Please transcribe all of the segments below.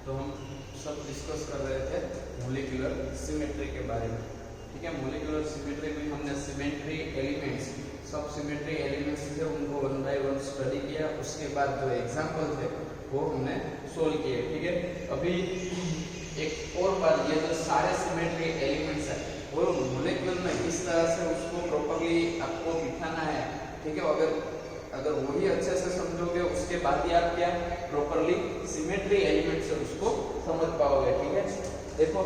तो हम सब डिस्कस कर रहे थे मोलिकुलर सिमेट्री के बारे में। ठीक है, मोलिकुलर सिमेट्री में हमने सिमेट्री एलिमेंट्स, सब सिमेट्री एलिमेंट्स थे उनको वन बाय वन स्टडी किया। उसके बाद जो एग्जाम्पल थे वो हमने सोल्व किए। ठीक है, अभी एक और बार, ये जो सारे सिमेट्री एलिमेंट्स है वो मोलिक्यूल में इस तरह से उसको प्रॉपर्ली आपको बिठाना है। ठीक है, अगर वही अच्छे से समझोगे उसके बाद ही आप क्या प्रॉपर्ली सिमेट्री एलिमेंट से उसको समझ पाओगे। ठीक है, देखो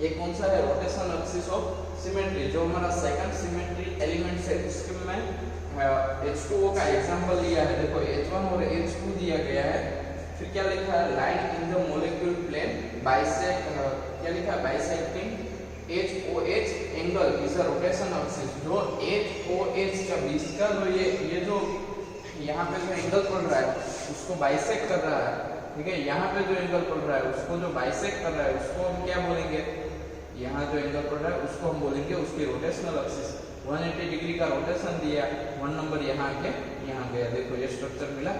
ये कौन सा है, रोटेशन एक्सिस ऑफ सिमेट्री, जो हमारा सेकंड सिमेट्री एलिमेंट है उसके में H2O का एग्जांपल लिया है। देखो H1 और H2 दिया गया है, फिर क्या लिखा है, line in the molecule plane bisect, क्या लिखा है, bisecting HOH angle is a rotation axis. जो HOH जब इसका जो ये जो यहाँ पे जो एंगल पड़ रहा है उसको बाइसेक्ट कर रहा है। ठीक है, यहाँ पे जो एंगल पड़ रहा है उसको जो बाइसेक्ट कर रहा है उसको हम क्या बोलेंगे, यहाँ जो एंगल पड़ रहा है उसको हम बोलेंगे उसकी रोटेशनल एक्सिस। 180 डिग्री का रोटेशन दिया, 1 नंबर यहाँ के यहाँ गया। देखो ये स्ट्रक्चर मिला।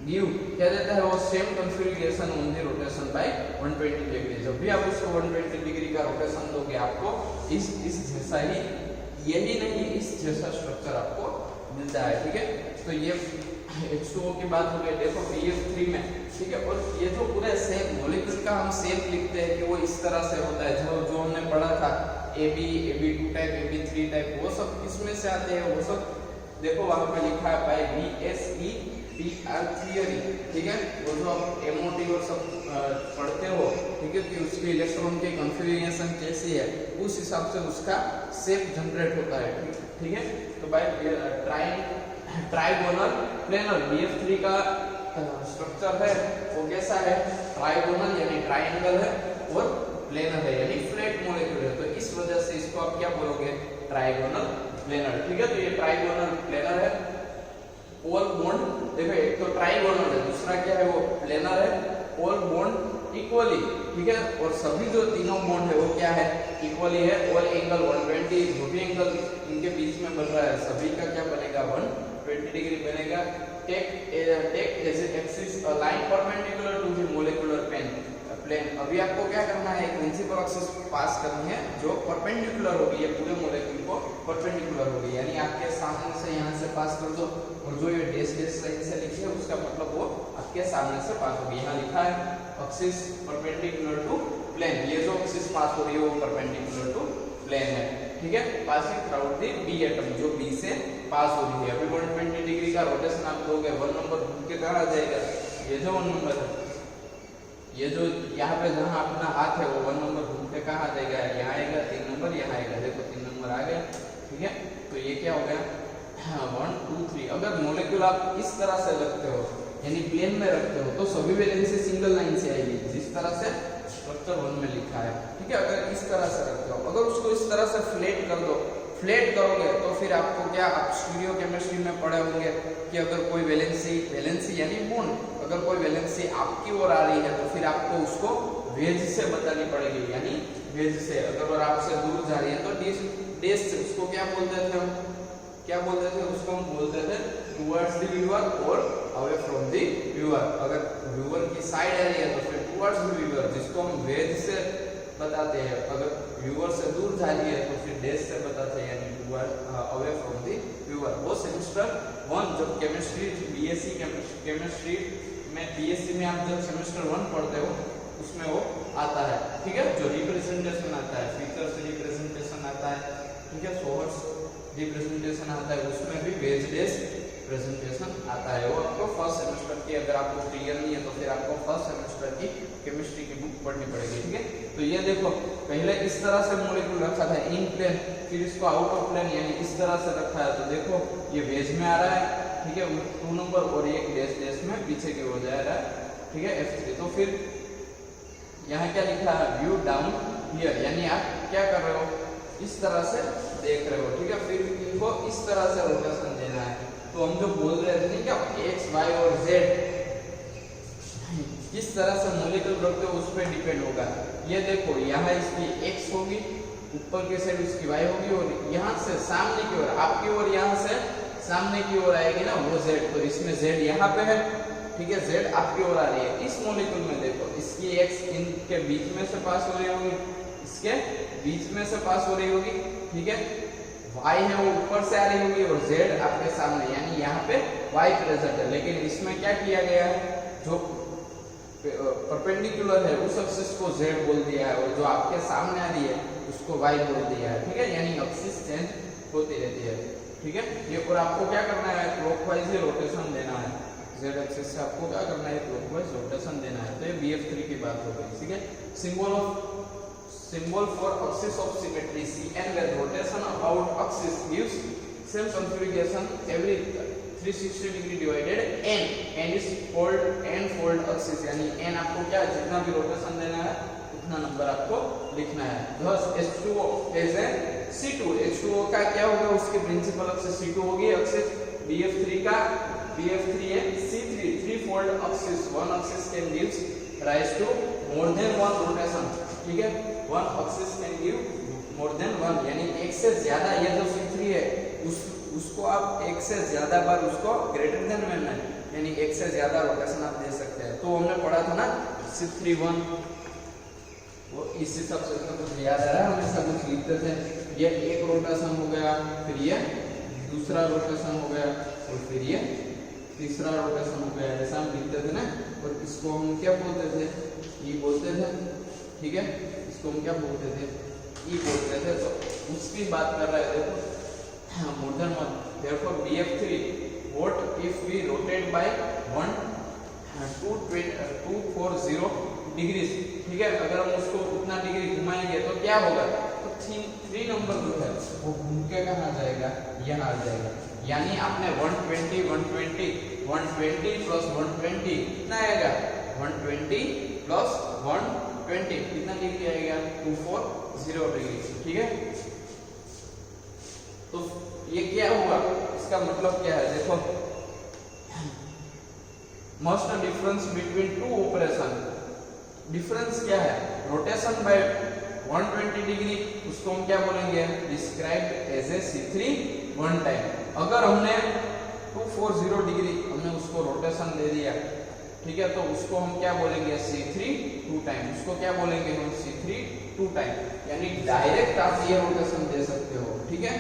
गिव क्या देता है, वो same configuration on the rotation bye 120 degree. जब भी आप उसको 120 डिग्री का रोटेशन दोगे आपको इस जैसा ही, यही नहीं इस जैसा स्ट्रक्चर आपको मिलता है। ठीक है, तो ये H2O की बात हो गई। देखो BF3 में, ठीक है, और ये जो पूरे सेप मॉलिक्यूल का हम सेप लिखते हैं कि वो इस तरह से होता है, जो हमने पढ़ा था AB, AB2 type, AB3 type, वो सब किसमें से आते हैं, वो सब देखो वहां पे लिखा है बाय BSEPR थियरी। ठीक है, वो जो आप MOT और सब पढ़ते हो, ठीक है, कि उसके इलेक्ट्रॉन की कॉन्फ़िगरेशन कैसी है उस हिसाब से उसका शेप जनरेट होता है। ठीक है, तो बाय ट्राइगोनल प्लेनर BF3 का स्ट्रक्चर है वो कैसा है, ट्राइगोनल यानी ट्रायंगल है और प्लेनर है यानी फ्लैट मॉलिक्यूल है। तो इस वजह से इसको आप क्या बोलोगे, ट्राइगोनल प्लेनर। ठीक है, तो ये ट्राइगोनल प्लेनर है। ऑल बॉन्ड देखो, एक तो ट्राइगोनल है, दूसरा क्या है वो प्लेनर है। ऑल बॉन्ड इक्वली, ठीक है, और सभी जो तीनों बॉन्ड है वो क्या है, इक्वली है। ऑल एंगल 120, जो भी एंगल इनके बीच में बन रहा है सभी का क्या बनेगा, 120 डिग्री बनेगा। Take as axis a line perpendicular to the molecular plane. अभी आपको क्या करना है, एक प्रिंसिपल एक्सिस पास करनी है जो परपेंडिकुलर होगी, ये पूरे मॉलिक्यूल को परपेंडिकुलर होगी, यानी आपके सामने से यहाँ से पास कर दो, और जो ये डैश डैश लाइन से लिखी है उसका मतलब वो आपके सामने से पास होगी। यहाँ लिखा है एक्सिस परपेंडिकुलर टू प्लेन, ये जो एक्सिस पास हो रही है वो परपेंडिकुलर टू प्लेन है। ठीक है, passing through the B atom, जो B से पास हो रही है। अभी 120 डिग्री का रोटेशन आप दोगे, 1 नंबर घूम के कहाँ आ जाएगा, ये जो 1 नंबर है, ये जो यहाँ पे जहाँ अपना हाथ है वो 1 नंबर घूम के कहाँ आ जाएगा, यहाँ आएगा 3 नंबर, यहाँ आएगा। देखो 3 नंबर आ गया। ठीक है, तो ये क्या हो गया, 1 2 3। अगर मॉलिक्यूल आप इस तरह से रखते हो यानी प्लेन में रखते हो तो सभी वैलेंसी सिंगल लाइन से आएगी, जिस तरह से स्ट्रक्चर 1 में लिखा है। ठीक है, अगर इस तरह से रखते हो, अगर उसको इस तरह से फ्लैट कर दो, फ्लैट करोगे तो फिर आपको क्या, आप स्टीरियो केमिस्ट्री में पढ़े होंगे कि अगर कोई वैलेंसी यानी बॉन्ड, अगर कोई वैलेंसी आपकी ओर आ रही है तो फिर आपको उसको वेज से बतानी पड़ेगी, यानी वेज से। अगर वो आपसे दूर जा रही है तो डैश से, उसको क्या बोलते थे हम, क्या बोलते थे उसको, हम बोलते थे टुवर्ड्स द व्यूअर और अवे फ्रॉम द व्यूअर। अगर व्यूअर की साइड आ रही है तो फिर टुवर्ड्स द व्यूअर, जिसको हम वेज से बताते हैं। अगर व्यूअर से दूर जा रही है तो फिर डैश से बताते हैं, यानी toward away from the viewer. वो सेमेस्टर 1 जब केमिस्ट्री BSc केमिस्ट्री में, BSc में आप जब सेमेस्टर 1 पढ़ते हो उसमें वो आता है। ठीक है, जो रिप्रेजेंटेशन आता है, फीचर्स रिप्रेजेंटेशन आता है, ठीक है, सोर्स रिप्रेजेंटेशन आता है, उसमें भी वेज डैश प्रेजेंटेशन आता है। वो आपको फर्स्ट सेमेस्टर की, अगर आपको क्लियर नहीं है तो फिर आपको फर्स्ट सेमेस्टर की केमिस्ट्री की बुक पढ़नी पड़ेगी। ठीक है, तो ये देखो पहले इस तरह से मॉलिक्यूल रखा था इन प्लेन, फिर इसको आउट ऑफ प्लेन यानी इस तरह से रखा है, तो देखो ये वेज में आ रहा है। ठीक है, 2 नंबर और एक डैश डैश में पीछे की ओर जा रहा है। ठीक है, F3। तो फिर यहाँ क्या लिखा है, व्यू डाउन हियर, यानी आप क्या कर रहे हो, इस तरह से देख रहे हो। ठीक है, फिर इनको इस तरह से रोटेशन देना है। तो हम जो बोल रहे थे क्या, X Y और Z किस तरह से मॉलिक्यूल रखते हो उस पर डिपेंड होगा। ये देखो यहाँ इसकी X होगी, ऊपर के साइड उसकी Y होगी, और यहाँ से सामने की ओर, आपकी ओर यहाँ से सामने की ओर आएगी ना वो Z, तो इसमें Z यहाँ पे है, ठीक है, Z आपकी ओर आ रही है। इस मॉलिक्यूल में देखो इसकी X इनके बीच में से पास हो रही होगी, इसके बीच में से पास हो रही होगी, ठीक है। Y है वो ऊपर से आ रही होगी और Z आपके सामने, यानी यहाँ पे Y प्रेजेंट है। लेकिन इसमें क्या किया गया है, जो परपेंडिकुलर है उस एक्सिस को Z बोल दिया है और जो आपके सामने आ रही है उसको Y बोल दिया है, ठीक है। यानी एक्सिस चेंज होती रहती है, ठीक है। ये और आपको क्या करना है, क्लॉकवाइज ही रोटेशन देना है। Z एक्सिस से आपको क्या करना है, क्लॉकवाइज रोटेशन देना है। तो ये BF3 की बात हो गई, ठीक है। Symbol for axis of symmetry Cn where rotation about axis gives same configuration every 360 degree divided n is fold axis, यानी n आपको क्या जितना भी रोटेशन देना है उतना नंबर आपको लिखना है। thus H2O is a C2, H2O का क्या होगा, उसकी प्रिंसिपल एक्सिस C2 होगी। एक्सिस BF3 का BF3 है C3, three fold axis, one axis can gives rise to more than one rotation, ठीक है। One axis can give more than one, यानी एक से ज्यादा, ये जो C3 है उसको आप एक से ज्यादा बार उसको ग्रेटर देन में है, यानी एक से ज्यादा रोटेशन आप दे सकते हैं। तो हमने पढ़ा था ना C3 वो इस हिसाब से कुछ याद आ रहा है, हमेशा कुछ लिखते थे। ये एक रोटेशन हो गया, फिर ये दूसरा रोटेशन हो गया और फिर ये तीसरा रोटेशन हो गया, ऐसा हम लिखते थे ना। और इसको हम क्या बोलते थे, ये बोलते थे, ठीक है। इसको हम क्या बोलते थे, ई बोलते थे। तो उसकी बात कर रहे थे, तो more than one, therefore BF3 what if we rotate by 240 degrees, ठीक है। अगर हम उसको उतना डिग्री घुमाएंगे तो क्या होगा, तो 3 नंबर जो है वो घूम के कहाँ जाएगा, यहाँ आ जाएगा। यानी आपने 120 प्लस 120 कितना आएगा, 120 प्लस 120 कितना डिग्री आएगा, 240 डिग्री, ठीक है। तो ये क्या हुआ, इसका मतलब क्या है, देखो most difference between two operation, difference क्या है, रोटेशन बाय 120 डिग्री, उसको हम क्या बोलेंगे, describe as a C3 one time. अगर हमने 240 डिग्री हमने उसको रोटेशन दे दिया, ठीक है, तो उसको हम क्या बोलेंगे, C3 2 टाइम। उसको क्या बोलेंगे हम, C3 2 टाइम, यानी डायरेक्ट आप ये रोटेशन दे सकते हो, ठीक है।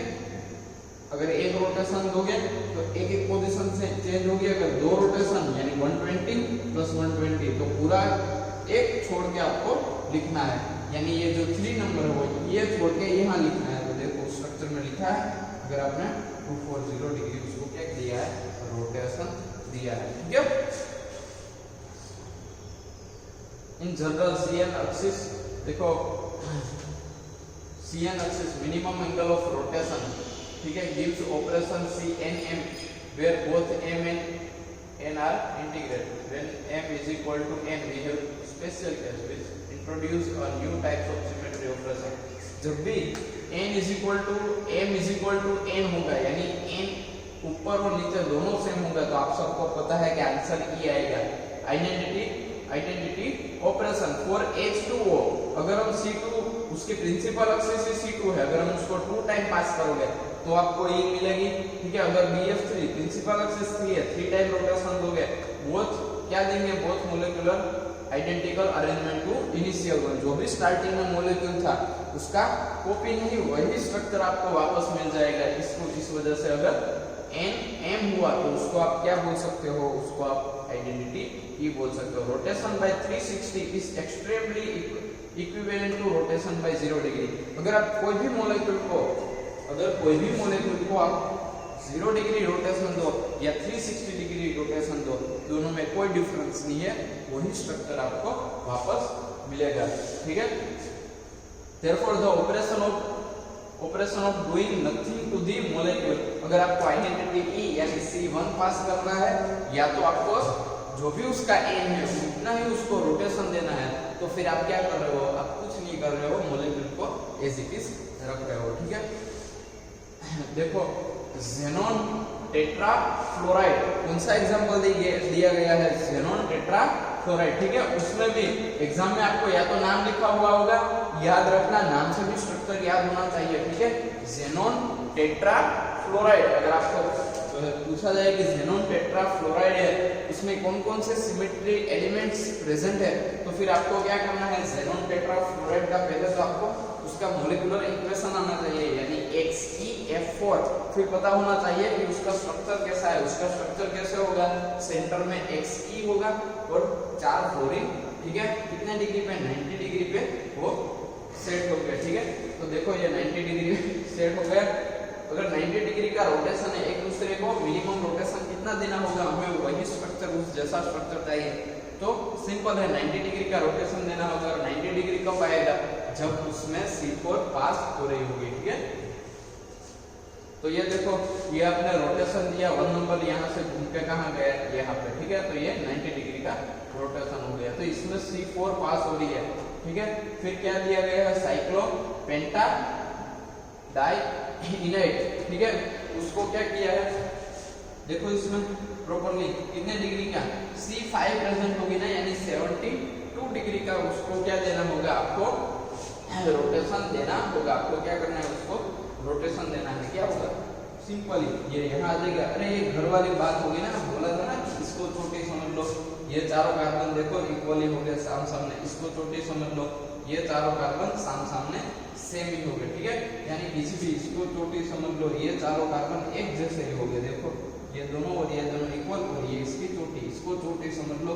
अगर एक रोटेशन दोगे तो एक पोजीशन से चेंज होगी। अगर 2 रोटेशन यानी 120 प्लस 120, तो पूरा एक छोड़ के आपको लिखना है, यानी ये जो 3 नंबर है वो ये छोड़ के यहाँ लिखना है। तो देखो स्ट्रक्चर में लिखा है, अगर आपने 240 डिग्री उसको क्या दिया है, रोटेशन दिया है, ठीक है। इन जनरल CN एक्सिस, देखो CN axis minimum angle of rotation, ठीक है, gives operation CNM where both M and N are integrated. When M is equal to N, we have special case which introduce a new types of symmetry operation. जब भी N is equal to M is equal to N होगा, यानी N ऊपर और नीचे दोनों same होगा, तो आप सबको पता है कि आंसर E आएगा। आइडेंटिटी ऑपरेशन फॉर H2O, अगर हम C2 उसके प्रिंसिपल एक्सिस C2 है, अगर हम उसको 2 टाइम पास करोगे तो आपको E मिलेगी, ठीक है। अगर BF3 प्रिंसिपल एक्सिस 3 है, 3 टाइम रोटेशन दोगे, बोथ क्या देंगे, both molecular identical arrangement to initial one. जो भी स्टार्टिंग में मोलेक्यूल था उसका कॉपी नहीं, वही स्ट्रक्चर आपको वापस मिल जाएगा। इसको इस वजह से अगर NM हुआ तो उसको आप क्या बोल सकते हो, उसको आप आइडेंटिटी E बोल सकते हो। Rotation by 360 is extremely equivalent to rotation by 0 degree. अगर आप कोई भी मोलेक्यूल को आप 0 डिग्री रोटेशन दो या 360 डिग्री रोटेशन दो, दोनों में कोई डिफरेंस नहीं है, वही स्ट्रक्चर आपको वापस मिलेगा, ठीक है। Therefore the operation of doing nothing to the molecule, अगर आपको आइडेंटिटी E यानी C1 पास करना है, या तो आपको जो भी उसका N है उतना ही उसको रोटेशन देना है, तो फिर आप क्या कर रहे हो, आप कुछ नहीं कर रहे हो, मोलेक्यूल को एज इट इज रख रहे हो, ठीक है। देखो ज़ेनॉन टेट्राफ्लोराइड, कौन सा एग्जांपल दिया गया है, ज़ेनॉन टेट्राफ्लोराइड, ठीक है। उसमें भी एग्जाम में आपको या तो नाम लिखा हुआ होगा, याद रखना, नाम से भी स्ट्रक्चर याद होना चाहिए, ठीक है। ज़ेनॉन टेट्राफ्लोराइड, अगर आपको पूछा जाए कि xenon टेट्राफ्लोराइड है उसमें कौन कौन से सिमेट्री एलिमेंट्स प्रेजेंट है, तो फिर आपको क्या करना है, xenon टेट्राफ्लोराइड का पहले तो आपको उसका मोलिकुलर इक्वेशन आना चाहिए यानी XeF4, फिर पता होना चाहिए कि उसका स्ट्रक्चर कैसा है। उसका स्ट्रक्चर कैसे होगा, सेंटर में Xe होगा और 4 फ्लोरीन, ठीक है, कितने डिग्री पे, 90 डिग्री पे वो सेट हो गया, ठीक है। तो देखो ये 90 डिग्री सेट हो गया। अगर 90 डिग्री का रोटेशन है एक दूसरे को, मिनिमम रोटेशन कितना देना होगा, हमें वही स्ट्रक्चर, उस जैसा स्ट्रक्चर चाहिए, तो सिंपल है 90 डिग्री का रोटेशन देना होगा। और 90 डिग्री कब आएगा, जब उसमें C4 पास हो रही होगी, ठीक है। तो ये देखो ये आपने रोटेशन दिया, 1 नंबर यहाँ से घूम के कहाँ गया, यहाँ पे, ठीक है। तो ये 90 डिग्री का रोटेशन हो गया, तो इसमें C4 पास हो रही है, ठीक है। फिर क्या दिया गया है, साइक्लोपेंटा डाइइनाइट, ठीक है। उसको क्या किया है, देखो इसमें प्रॉपर्ली कितने डिग्री का C5 प्रेजेंट होगी ना, यानी 72 डिग्री का उसको क्या देना होगा, आपको रोटेशन देना होगा। आपको क्या करना है, उसको रोटेशन देना है। क्या होगा, सिंपली ये यहाँ आ जाएगा। अरे ये घर वाली बात होगी ना, बोला था ना इसको छोटी समझ लो, ये चारों कार्बन देखो इक्वली हो गए साम सामने, इसको छोटी समझ लो, ये चारों कार्बन साम सामने सेम ही हो गए, ठीक है। यानी किसी भी इसको छोटी समझ लो, ये चारों कार्बन एक जैसे ही हो गए, देखो ये दोनों और ये दोनों इक्वल, और ये इसकी चोटी, इसको चोटी समझ लो,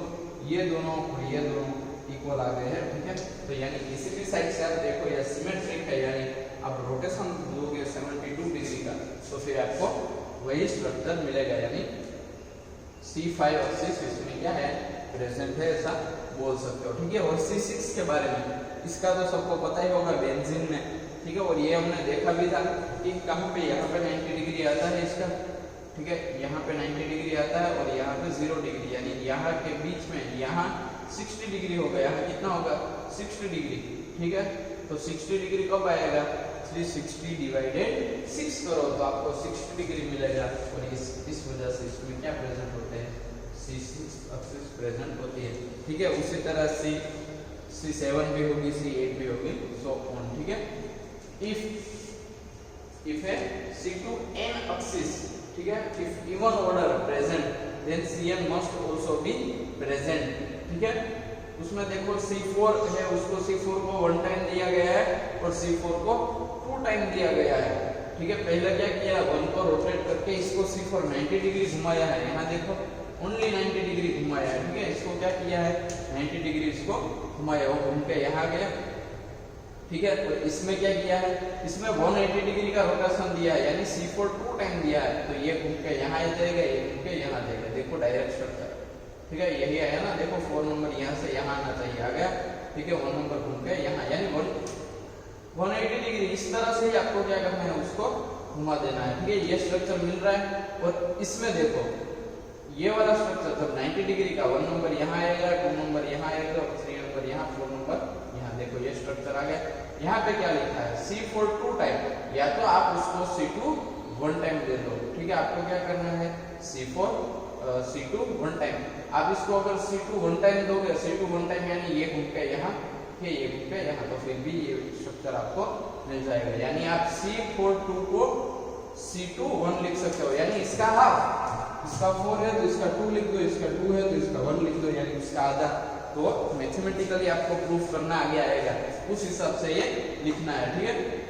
ये दोनों और ये दोनों इक्वल आ गए हैं, ठीक है। तो यानी किसी भी साइड से आप देखो ये सिमेट्रिक है, यानी आप रोटेशन दोगे 72 डिग्री का, तो फिर आपको वही स्ट्रक्चर मिलेगा, यानी C5 और C6 इसमें क्या है, प्रेजेंट है, ऐसा बोल सकते हो, ठीक है। और C6 के बारे में इसका तो सबको पता ही होगा, बेंजीन में, ठीक है। और ये हमने देखा भी था कि कहाँ पे, यहाँ पे 90 डिग्री आता है इसका, ठीक है, यहाँ पे 90 डिग्री आता है और यहाँ पे 0 डिग्री, यानी यहाँ के बीच में यहाँ 60 डिग्री होगा, यहाँ कितना होगा, 60 डिग्री, ठीक है। तो 60 डिग्री कब आएगा, 360 डिवाइडेड 6 करो तो आपको 60 डिग्री मिलेगा। और इस वजह से इसमें क्या प्रेजेंट होते हैं, C6 एक्सिस प्रेजेंट होती है, ठीक है। उसी तरह C7 भी होगी, C8 भी होगी, सो ऑन, ठीक है। इफ है C2n एक्सिस, ठीक है, if even order present then Cn must also be present, ठीक है। उसमें देखो C4 है, उसको C4 को 1 टाइम दिया गया है और C4 को 2 टाइम दिया गया है, ठीक है। पहले क्या किया, 1 को रोटेट करके इसको C4 90 डिग्री घुमाया है, यहाँ देखो ओनली 90 डिग्री घुमाया है, ठीक है। इसको क्या किया है, 90 डिग्री इसको घुमाया, वो घूम के यहाँ गया, ठीक है। तो इसमें क्या किया है, इसमें 180 डिग्री का रोटेशन दिया है, यानी C4 2 टाइम दिया है, तो ये घूम के यहाँ आ जाएगा, ये घूम के यहाँ आ जाएगा, देखो डायरेक्ट स्ट्रक्चर, ठीक है। यही आया ना, देखो 4 नंबर यहाँ से यहाँ आना चाहिए, आ गया, ठीक है। 1 नंबर घूम के यहाँ, यानी 180 डिग्री, इस तरह से ही आपको क्या करना है, उसको घुमा देना है, ठीक है। ये स्ट्रक्चर मिल रहा है। और इसमें देखो ये वाला स्ट्रक्चर जब 90 डिग्री का, 1 नंबर यहाँ आएगा, 2 नंबर यहाँ आएगा, 3 नंबर यहाँ, 4 नंबर यहाँ, देखो ये स्ट्रक्चर आ गया। यहाँ पे क्या लिखा है, C4 2 टाइम, या तो आप उसको C2 1 टाइम दे दो, ठीक है। आपको क्या करना है, C2 1 टाइम, आप इसको अगर C2 1 टाइम दोगे, C2 1 टाइम यानी ये घूम के यहाँ, ये घूम के यहाँ, तो फिर भी ये स्ट्रक्चर आपको मिल जाएगा। यानी आप C4 2 को C2 1 लिख सकते हो, यानी इसका हाफ, इसका 4 है तो इसका 2 लिख दो, इसका 2 है तो इसका 1 लिख दो, यानी इसका आधा। तो मैथमेटिकली आपको प्रूफ करना आगे आएगा, उस हिसाब से ये लिखना है, ठीक है।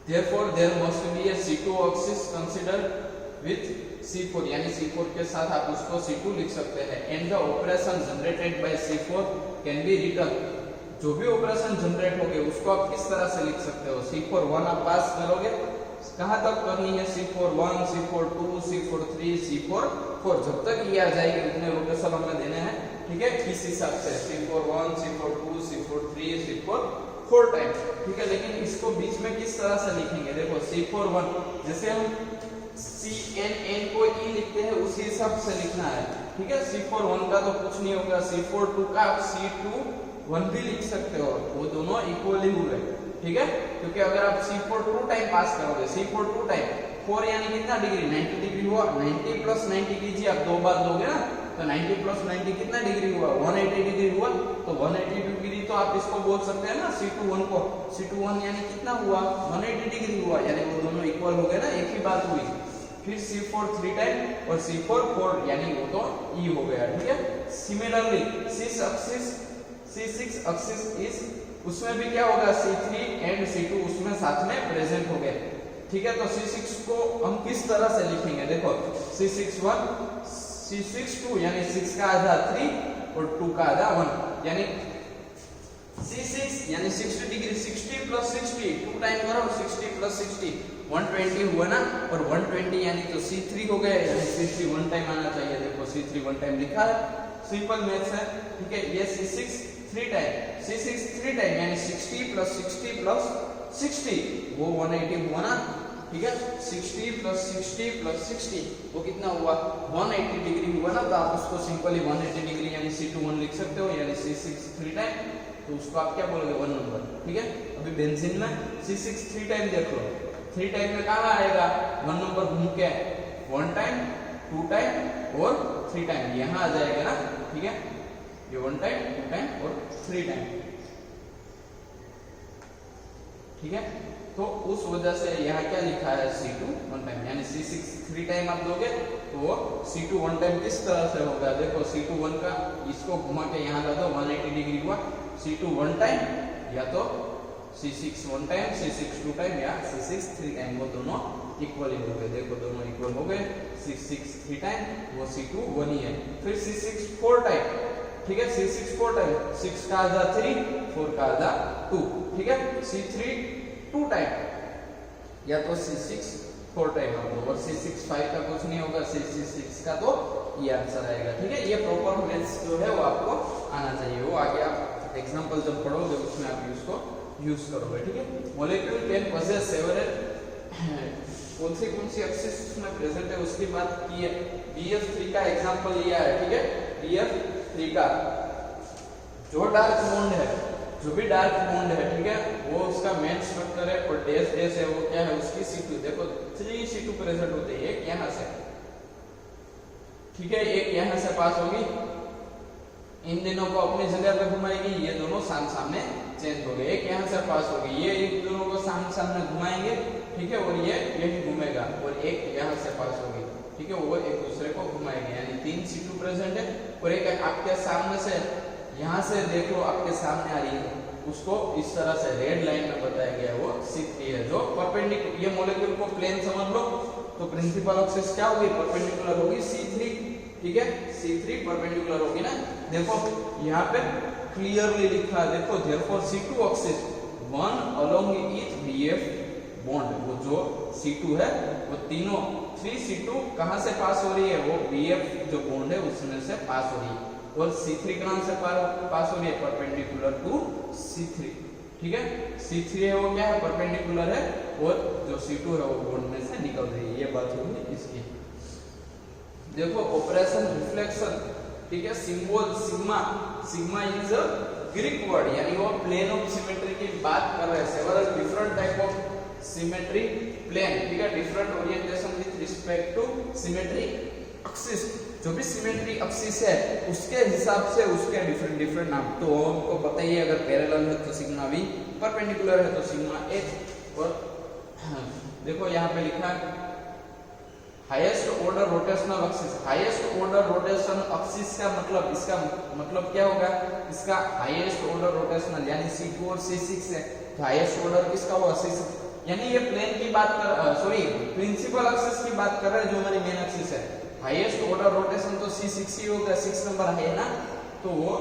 Therefore there must be a C2 axis considered with C4, यानी C4 के साथ आप उसको C2 लिख सकते हैं। And the operation generated by C4 can be written, जो भी ऑपरेशन जनरेट होगे उसको आप किस तरह से लिख सकते हो, C4 1 आप पास करोगे, कहाँ तक करनी है, C4 1, C4 2, C4 3, C4 4, जब तक ये आ जाएगी उतने रोटेशन हमें देने हैं, ठीक है। इस हिसाब से C4 1, C4 2, C4 3, C4 4 time, ठीक है। लेकिन इसको बीच में किस तरह से लिखेंगे, देखो C4 1, जैसे हम CNN को E लिखते हैं उसी हिसाब से लिखना है, ठीक है। C4 1 का तो कुछ नहीं होगा, C4 2 का आप C2 1 भी लिख सकते हो, वो दोनों इक्वल ही हुए, ठीक है। क्योंकि अगर आप C4 2 टाइम पास करोगे, C4 2 टाइम 4 यानी कितना डिग्री, 90 डिग्री हुआ, 90 प्लस 90 कीजिए, आप 2 बार दोगे ना, तो 90 प्लस 90 कितना डिग्री हुआ, 180 डिग्री हुआ। तो 180 डिग्री तो आप इसको बोल सकते हैं ना, C2 1 को, C2 1 यानी कितना हुआ, 180 डिग्री हुआ, यानी वो दोनों इक्वल हो गए ना, एक ही बात हुई, फिर C4 3 टाइम और C4 4 यानी वो तो E हो गया, ठीक है। सिमिलरली C6 एक्सिस इज, उसमें भी क्या होगा, C3 एंड C2 उसमें साथ में प्रेजेंट हो गए, ठीक है। तो C6 को हम किस तरह से लिखेंगे, देखो C6 1 C6 2 यानी 6 का आधा 3 और 2 का आधा 1, यानी C6 यानी 60 डिग्री, 60 प्लस 60 2 टाइम करो, 60 प्लस 60 120 हुआ ना, और 120 यानी तो C3 हो गए, यानी C3 1 टाइम आना चाहिए, देखो C3 1 टाइम लिखा है, सिंपल मैथ्स है, ठीक है। ये C6 3 टाइम, C6 3 टाइम यानी 60 प्लस 60 प्लस 60 वो 180 हुआ ना, ठीक है। 60 प्लस 60 प्लस 60 वो कितना हुआ, 180 डिग्री हुआ ना, तो आप उसको सिंपली 180 डिग्री यानी C2 1 लिख सकते हो, यानी C6 3 टाइम, तो उसको आप क्या बोलोगे 1 नंबर, ठीक है। अभी बेंजीन में C6 3 टाइम देख लो, 3 टाइम में कहाँ आएगा, 1 नंबर घूम के 1 टाइम 2 टाइम और 3 टाइम यहाँ आ जाएगा ना, ठीक है। ये 1 टाइम 2 टाइम और 3 टाइम, ठीक है। तो उस वजह से यहाँ क्या लिखा है C2 1 टाइम, यानी C6 3 टाइम आप दोगे तो C2 1 टाइम किस तरह से होगा, देखो C2 1 का इसको घुमा के यहाँ ला दो, 180 डिग्री हुआ, C2 1 टाइम या तो C6 1 टाइम, C6 2 टाइम या C6 3 टाइम, वो दोनों इक्वल हो गए, देखो दोनों इक्वल हो गए, C6 3 टाइम वो C2 1 ही है। फिर C6 4 टाइम, ठीक है, C6 4 टाइम, 6 का आधा 3 4 का आधा 2, ठीक है। C3 2 टाइम या तो C6 4 टाइम आप लो, और C6 5 का कुछ नहीं होगा, C6 का तो ये आंसर आएगा, ठीक है। ये प्रॉपर मैथ्स जो है वो आपको आना चाहिए, वो आगे आप एग्जांपल जब पढ़ोगे उसमें आप इसको यूज करोगे, ठीक है। मॉलिक्यूल कैन पोजेस सेवरल, कौन सी एक्सिस में प्रेजेंट है उसकी बात की है, BF3 का एग्जांपल लिया है, ठीक है। BF3 का जो डार्क बॉन्ड है, जो भी डार्क बॉन्ड है, ठीक है, वो उसका मेन स्ट्रक्चर है, और डैश डैश है वो क्या है, उसकी C2, देखो 3 C2 प्रेजेंट होते हैं, एक यहाँ से, ठीक है, एक यहाँ से पास होगी, इन दोनों को अपनी जगह पे घुमाएगी, ये दोनों सामने चेंज हो गए, एक यहाँ से पास होगी, ये इन दोनों को सामने घुमाएंगे, ठीक है, और ये यही घूमेगा, और एक यहाँ से पास होगी, ठीक है, वो एक दूसरे को घुमाएंगे, यानी 3 C2 प्रेजेंट है, और एक आपके सामने से, यहाँ से देखो आपके सामने आ रही है, उसको इस तरह से रेड लाइन में बताया गया है, वो C3 है, जो परपेंडिकुलर, ये मॉलिक्यूल को प्लेन समझ लो, तो प्रिंसिपल एक्सिस क्या होगी, परपेंडिकुलर होगी C3, ठीक है, C3 परपेंडिकुलर होगी ना, देखो यहाँ पे क्लियरली लिखा है, देखो therefore C2 axis 1 along each BF bond, वो जो C2 है वो तीनों 3 C2 कहाँ से पास हो रही है, वो BF जो बॉन्ड है उसमें से पास हो रही है, और C3 कहाँ से पास हो रही है, परपेंडिकुलर टू C3, ठीक है। C3 है वो क्या है, परपेंडिकुलर है, और जो C2 है वो बॉन्ड में से निकल रही है, ये बात होगी इसकी। देखो ऑपरेशन रिफ्लेक्शन, ठीक है, symbol sigma, sigma is a Greek word, यानी वो प्लेन ऑफ सिमेट्री की बात कर रहे हैं, several different type of symmetry plane, ठीक है, different orientation with respect to symmetry axis, जो भी सिमेट्री एक्सिस है उसके हिसाब से उसके डिफरेंट नाम, तो हमको पता ही है, अगर पैरेलल है तो सिग्मा V, परपेंडिकुलर है तो सिग्मा H, और देखो यहाँ पे लिखा है highest order rotational axis, highest order rotation axis का मतलब, इसका मतलब क्या होगा, इसका हाईएस्ट ऑर्डर रोटेशनल यानी C2 और C6 है, तो हाईएस्ट ऑर्डर किसका हुआ, C6, यानी ये प्लेन की बात कर, सॉरी प्रिंसिपल एक्सिस की बात कर रहे हैं, जो हमारी मेन एक्सिस है, हाईएस्ट ऑर्डर रोटेशन तो C6 ही होगा, 6 नंबर है ना, तो वो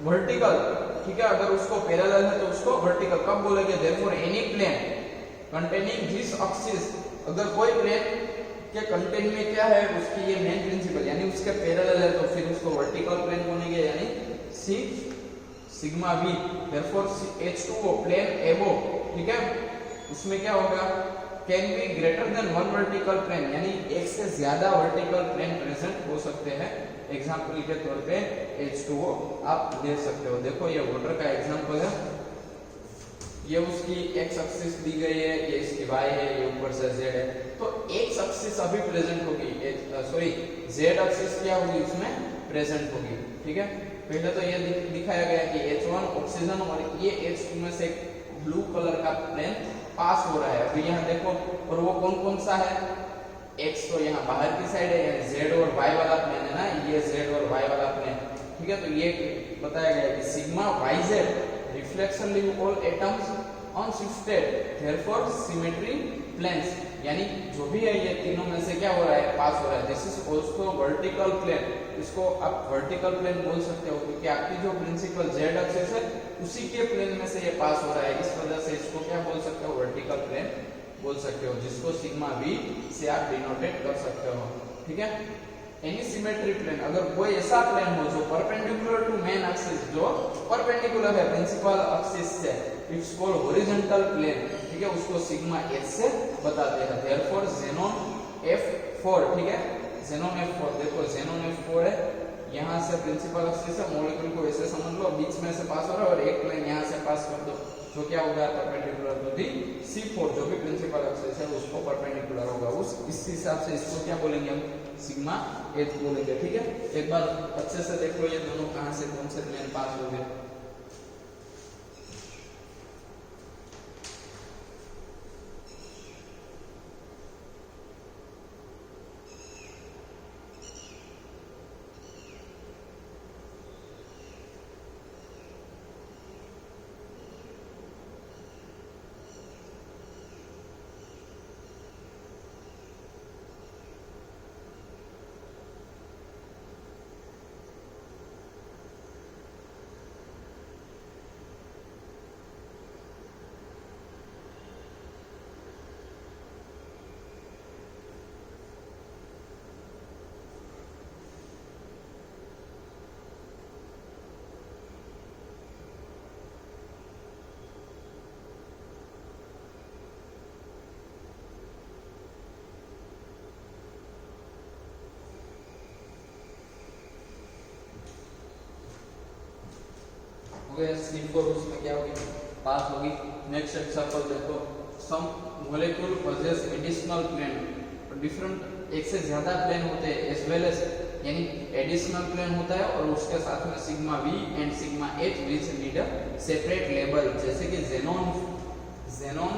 वर्टिकल, ठीक है, अगर उसको पैरेलल है तो उसको वर्टिकल कब बोलेंगे, therefore any plane containing this axis, अगर कोई प्लेन के कंटेंट में क्या है उसकी ये मेन प्रिंसिपल, यानी उसके पैरेलल है तो फिर उसको वर्टिकल प्लेन बोलेंगे, यानी sigma V, therefore H2O plane एबो, ठीक है, उसमें क्या होगा, can be greater than 1 vertical plane, यानी एक से ज्यादा वर्टिकल प्लेन प्रेजेंट हो सकते हैं, एग्जांपल के तौर पे H2O आप ले सकते हो, देखो ये वाटर का एग्जांपल है, ये उसकी x एक्सिस दी गई है, ये इसकी y है, ये ऊपर से z है, तो x एक्सिस अभी प्रेजेंट होगी, सॉरी z एक्सिस क्या होगी उसमें प्रेजेंट होगी, ठीक है। पहले तो ये दिखाया गया कि H1 ऑक्सीजन और ये H2 में से ब्लू कलर का प्लेन पास हो रहा है, अभी यहाँ देखो, और वो कौन कौन सा है, x तो यहाँ बाहर की साइड है, यानी z और y वाला प्लेन है ना, ये z और y वाला प्लेन, ठीक है। तो ये बताया गया है कि sigma yz reflection leave all atoms unshifted therefore symmetry planes, यानी जो भी है ये तीनों में से क्या हो रहा है, पास हो रहा है। This is also vertical plane, इसको आप वर्टिकल प्लेन बोल सकते हो क्योंकि आपकी जो प्रिंसिपल z एक्सिस है उसी के प्लेन में से ये पास हो रहा है, इस वजह से इसको क्या बोल सकते हो, वर्टिकल प्लेन बोल सकते हो, जिसको सिग्मा v से आप डिनोटेट कर सकते हो, ठीक है। एनी सिमेट्री प्लेन, अगर कोई ऐसा प्लेन हो जो परपेंडिकुलर टू मेन एक्सिस, जो परपेंडिकुलर है प्रिंसिपल एक्सिस से, इट्स कॉल्ड हॉरिजॉन्टल प्लेन, ठीक है, उसको सिग्मा h से बताते हैं। देयरफॉर xenon f4, ठीक है, xenon f4, देखो xenon f4 है, यहाँ से प्रिंसिपल एक्सिस है, मॉलिक्यूल को ऐसे समझ लो, बीच में से पास हो रहा है और एक प्लेन यहाँ से पास कर दो, जो क्या होगा, परपेंडिकुलर टू दी C4, जो भी प्रिंसिपल एक्सिस है उसको परपेंडिकुलर होगा, उस इस हिसाब से इसको क्या बोलेंगे हम, सिग्मा h बोलेंगे, ठीक है। एक बार अच्छे से देख लो ये दोनों कहां से कौन से प्लेन पास हो गए। C4 उसमें क्या होगी, पास होगी। नेक्स्ट एग्जांपल देखो, some molecule possess additional plane, different एक से ज्यादा प्लेन होते हैं एज वेल एज, यानी एडिशनल प्लेन होता है और उसके साथ में sigma v and sigma h which need a separate label, जैसे कि xenon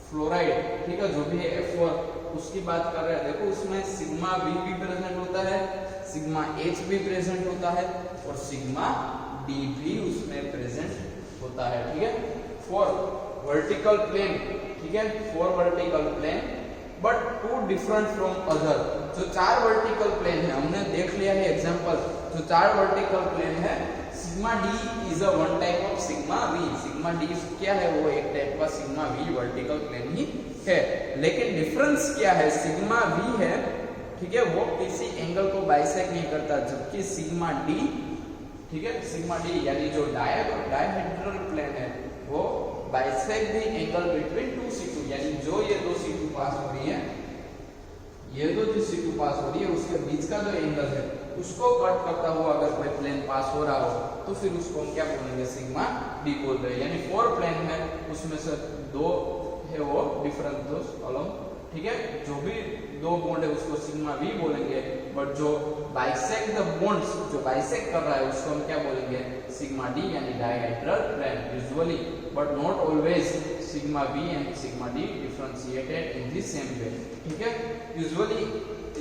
फ्लोराइड, ठीक है, जो भी है F4 उसकी बात कर रहे हैं। देखो उसमें सिग्मा v भी प्रेजेंट होता है, सिग्मा h भी प्रेजेंट होता है और सिग्मा d भी उसमें प्रेजेंट होता है, ठीक है। फॉर वर्टिकल प्लेन, ठीक है, for vertical plane but two different from other, जो चार वर्टिकल प्लेन है, हमने देख लिया है एग्जांपल, जो चार वर्टिकल प्लेन है, sigma d is a one type of sigma v, sigma d क्या है, वो एक टाइप का सिग्मा v वर्टिकल प्लेन ही है, लेकिन डिफरेंस क्या है, सिग्मा v है, ठीक है, वो किसी एंगल को बाइसेक्ट नहीं करता, जबकि सिग्मा d, ठीक है, सिग्मा d यानी जो डायहेड्रल प्लेन है वो bisect the angle between two C2, यानी जो ये दो C2 पास हो रही है, ये दो जो C2 पास हो रही है उसके बीच का जो एंगल है उसको कट करता हुआ अगर कोई प्लेन पास हो रहा हो तो फिर उसको हम क्या बोलेंगे, सिग्मा d बोल रहे हैं। यानी 4 प्लेन है, उसमें से 2 है वो डिफरेंट दो अलग, ठीक है, जो भी 2 बॉन्ड है उसको सिग्मा v बोलेंगे, बट जो बाइसेक्ट द बॉन्ड्स, जो बाइसेक्ट कर रहा है उसको हम क्या बोलेंगे, सिग्मा d, यानी dihedral plane usually, but not always sigma v and sigma d differentiated in the same way, ठीक है, यूजुअली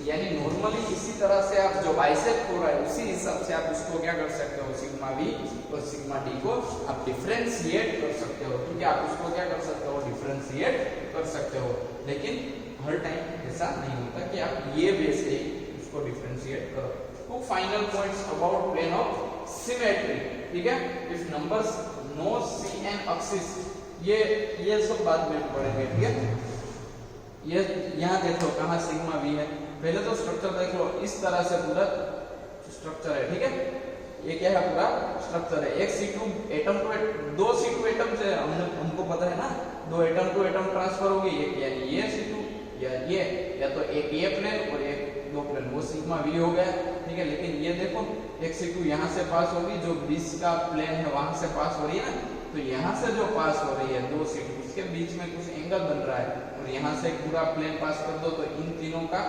यानी नॉर्मली इसी तरह से आप जो बाइसेक्ट हो रहा है उसी हिसाब से आप उसको क्या कर सकते हो, सिग्मा v और सिग्मा d को आप डिफरेंशिएट कर सकते हो, ठीक है, आप उसको क्या कर सकते हो, डिफरेंशिएट कर सकते हो, लेकिन हर टाइम ऐसा नहीं होता कि आप ये वे से उसको डिफरेंशिएट करो। Two final points about plane of symmetry, ठीक है, if numbers no c and axis, ये सब बाद में पढ़ेंगे, ठीक है। ये यहाँ देख लो कहाँ सिग्मा v है, पहले तो स्ट्रक्चर देख लो, इस तरह से पूरा स्ट्रक्चर है, ठीक है, ये क्या है, पूरा स्ट्रक्चर है, एक C2 एटम को, 2 C2 एटम से हमको पता है ना, 2 एटम टू एटम ट्रांसफर होगी, एक यानी ये C2 या तो एक ये प्लेन और एक 2 प्लेन, वो सिग्मा v हो गया, ठीक है। लेकिन ये देखो एक C2 यहाँ से पास होगी, जो बीच का प्लेन है वहां से पास हो रही है ना, तो यहाँ से जो पास हो रही है 2 C2, उसके बीच में कुछ एंगल बन रहा है और यहाँ से पूरा प्लेन पास कर दो तो इन तीनों का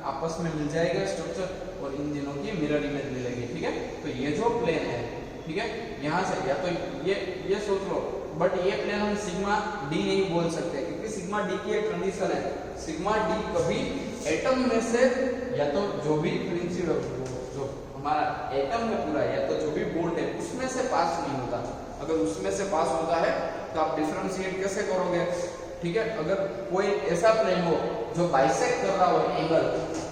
आपस में मिल जाएगा स्ट्रक्चर और इन तीनों की मिरर इमेज मिलेगी, ठीक है। तो ये जो प्लेन है, ठीक है, यहाँ से या तो ये सोच लो, बट ये प्लेन हम सिग्मा d नहीं बोल सकते क्योंकि सिग्मा d की एक कंडीशन है, सिग्मा d कभी एटम में से या तो जो भी प्रिंसिपल जो हमारा एटम है पूरा या तो जो भी बोल्ट है उसमें से पास नहीं होता। अगर उसमें से पास होता है तो आप डिफरेंशिएट कैसे करोगे? ठीक है, अगर कोई ऐसा प्लेन हो जो बाइसेक्ट कर रहा हो एंगल,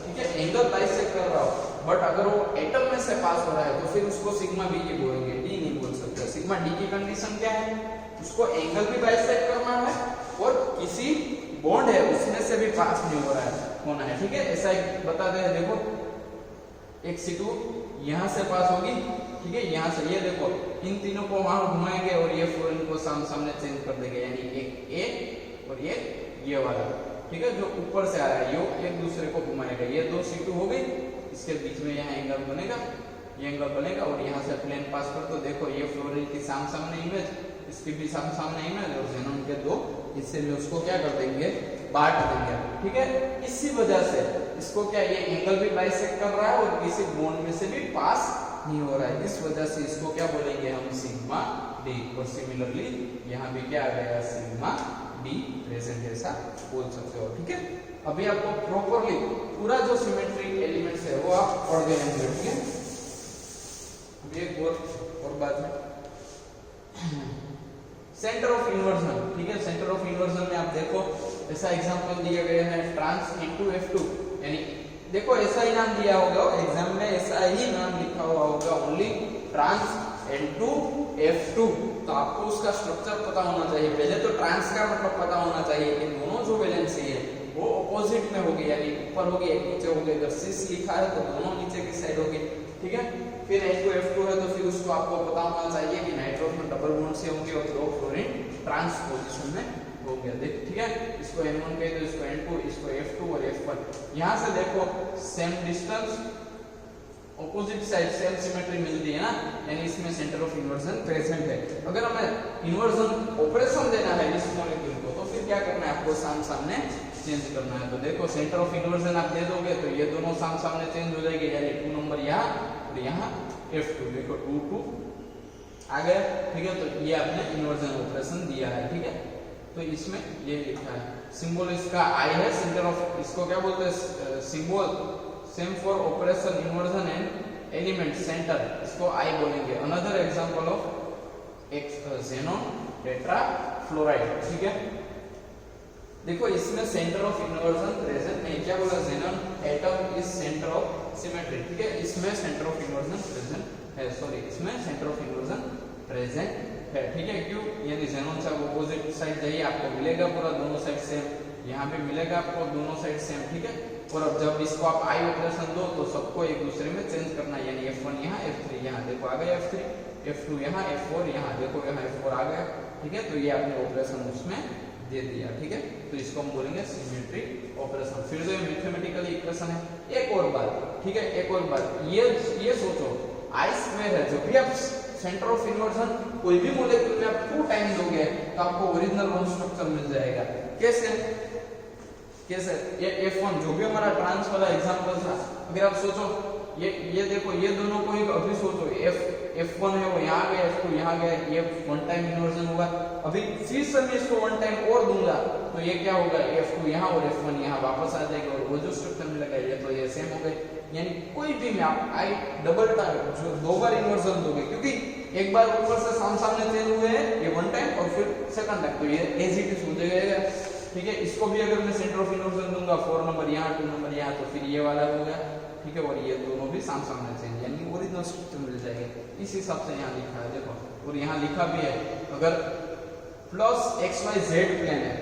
ठीक है, एंगल बाइसेक्ट कर रहा हो, बट अगर वो एटम में से पास हो रहा है तो फिर उसको सिग्मा बी की बोलेंगे, डी नहीं बोल सकते। सिग्मा डी की कंडीशन क्या है? उसको एंगल भी बाइसेक्ट करना है और किसी बॉन्ड है उसमें से भी पास नहीं हो रहा है होना है। ठीक है, ऐसा एक बता दे, देखो एक C2 यहाँ से पास होगी, ठीक है, यहाँ से ये देखो इन तीनों को वहां घुमाएंगे और ये फोर इनको सामने चेंज कर देंगे, यानी एक ए और ये वाला, ठीक है, जो ऊपर से आ रहा है ये एक दूसरे को घुमाएगा। ये दो C2 हो गई, इसके बीच में यहाँ एंगल बनेगा, ये एंगल बनेगा और यहाँ से प्लेन पास कर, तो देखो ये फ्लोरीन की सामने इमेज, इसकी भी सामने इमेज और xenon के दो हिस्से में उसको क्या कर देंगे? बांट देंगे। ठीक है, इसी वजह से इसको क्या ये एंगल भी बाइसेक्ट कर रहा है और किसी बॉन्ड में से भी पास नहीं हो रहा है, इस वजह से इसको क्या बोलेंगे हम? Sigma D. और सिमिलरली यहाँ भी क्या आ गया? सिग्मा डी प्रेजेंट, ऐसा बोल सकते हो। ठीक है, अभी आपको प्रॉपरली पूरा जो सिमेट्रिक एलिमेंट्स है वो आप पढ़ गए होंगे। ठीक है, अभी एक और बात है, सेंटर ऑफ इन्वर्जन। ठीक है, सेंटर ऑफ इन्वर्जन में आप देखो ऐसा एग्जांपल दिया गया है, ट्रांस इनटू F2, यानी देखो ऐसा ही नाम दिया होगा एग्जाम में, ऐसा ही नाम लिखा हुआ होगा ओनली ट्रांस इनटू F2, तो आपको उसका स्ट्रक्चर पता होना चाहिए। पहले तो ट्रांस का मतलब पता होना चाहिए कि दोनों जो वैलेंसी है वो ऑपोजिट में होगी, यानी ऊपर होगी एक नीचे होगी। अगर सिस लिखा है तो दोनों नीचे की साइड होगी। ठीक है, फिर N2F2 है तो फिर उसको आपको पता होना चाहिए कि नाइट्रोजन डबल बॉन्ड से होंगे और दो फ्लोरीन ट्रांस पोजीशन में होंगे। देख, ठीक है, इसको N1 कहे तो इसको N2, इसको F2 और F1। यहां से देखो same distance, opposite side same symmetry मिलती है ना, यानी इसमें सेंटर ऑफ इन्वर्जन प्रेजेंट है। अगर हमें इन्वर्जन ऑपरेशन देना है इस मॉलिक्यूल को तो फिर क्या करना है? आपको सामने चेंज करना है। तो देखो सेंटर ऑफ इन्वर्जन आप दे दोगे तो ये दोनों सामने चेंज हो जाएंगे, यानी 2 नंबर यहाँ और यहाँ F2, देखो 2 2 आ गया। ठीक है, तो ये आपने इन्वर्जन ऑपरेशन दिया है। ठीक है, तो इसमें ये लिखा है, सिंबल इसका I है, सेंटर ऑफ, इसको क्या बोलते हैं? Symbol same for operation inversion and element centre, इसको I बोलेंगे। Another example of xenon tetrafluoride. ठीक है, देखो इसमें सेंटर ऑफ इन्वर्जन प्रेजेंट नहीं, क्या बोला? xenon atom is centre of symmetry. ठीक है, इसमें सेंटर ऑफ इन्वर्जन प्रेजेंट है, सॉरी इसमें सेंटर ऑफ इन्वर्जन प्रेजेंट है। ठीक है, क्यों? यानी xenon से ऑपोजिट साइड जाइए आपको मिलेगा पूरा दोनों साइड सेम, यहाँ पे मिलेगा आपको दोनों साइड सेम। ठीक है, और अब जब इसको आप I ऑपरेशन दो तो सबको एक दूसरे में चेंज करना है, यानी F1 यहाँ F3 यहाँ, देखो आ गया F3, F2 यहाँ F4 यहाँ, देखो यहाँ F4 आ गया। ठीक है, तो ये आपने ऑपरेशन उसमें दे दिया। ठीक है, तो इसको हम बोलेंगे सिमेट्रिक ऑपरेशन। फिर तो ये मैथमेटिकली इक्वेशन है। एक और बात, ठीक है, एक और बात, ये सोचो I स्क्वायर है, जब भी आप सेंटर ऑफ इन्वर्जन कोई भी मॉलिक्यूल में आप 2 टाइम दोगे तो आपको ओरिजिनल बॉन्ड स्ट्रक्चर मिल जाएगा। कैसे? ये F1 जो भी हमारा ट्रांस वाला एग्जांपल था, अगर आप सोचो ये देखो ये दोनों को ही अभी सोचो, F1 है वो यहाँ गया, F2 यहाँ गया, ये 1 टाइम इन्वर्जन होगा। अभी फिर से मैं इसको 1 टाइम और दूंगा तो ये क्या होगा? F2 यहाँ और F1 यहाँ वापस आ जाएगा और वो जो स्ट्रक्चर मिलेगा ये तो ये सेम हो गए। यानी कोई भी में आप I डबल टाइम जो 2 बार इन्वर्जन दोगे, क्योंकि एक बार ऊपर से सामने चेंज हुए हैं ये 1 टाइम और फिर सेकंड टाइम, तो ये एज इट इज हो जाएगा। ठीक है, इसको भी अगर मैं सेंटर ऑफ इन्वर्जन दूंगा 4 नंबर यहाँ 2 नंबर यहाँ, तो फिर ये वाला हो गया। ठीक है, और ये दोनों भी सामने चेंज, यानी ओरिजिनल स्ट्रक्चर मिल जाएगा। इस हिसाब से यहाँ लिखा है, देखो, और यहाँ लिखा भी है अगर प्लस XYZ प्लेन है,